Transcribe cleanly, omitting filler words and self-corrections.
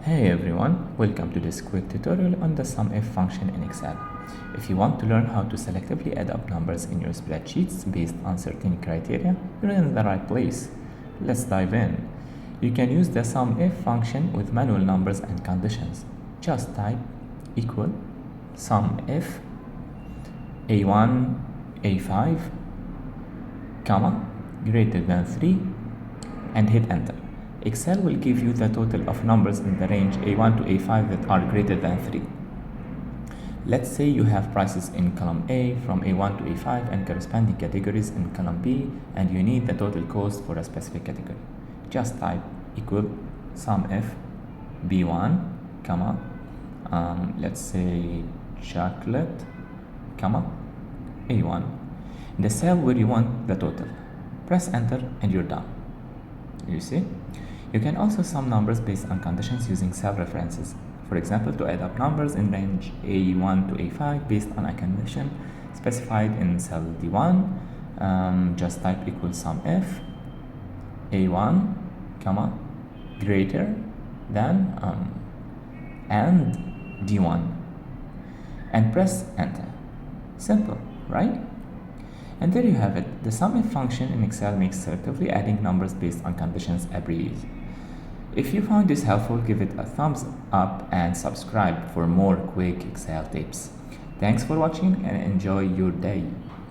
Hey everyone, welcome to this quick tutorial on the SUMIF function in Excel. If you want to learn how to selectively add up numbers in your spreadsheets based on certain criteria, you're in the right place. Let's dive in. You can use the SUMIF function with manual numbers and conditions. Just type equal SUMIF A1, A5, comma, greater than 3, and hit enter. Excel will give you the total of numbers in the range A1 to A5 that are greater than 3. Let's say you have prices in column A from A1 to A5 and corresponding categories in column B, and you need the total cost for a specific category. Just type equal SUMIF B1, comma, let's say chocolate, comma, A1. In the cell where you want the total. Press enter and you're done. You see? You can also sum numbers based on conditions using cell references. For example, to add up numbers in range A1 to A5 based on a condition specified in cell D1, just type equal SUMIF A1, comma, greater than and D1, and press enter. Simple, right? And there you have it. The SUMIF function in Excel makes selectively adding numbers based on conditions a breeze. If you found this helpful, give it a thumbs up and subscribe for more quick Excel tips. Thanks for watching and enjoy your day.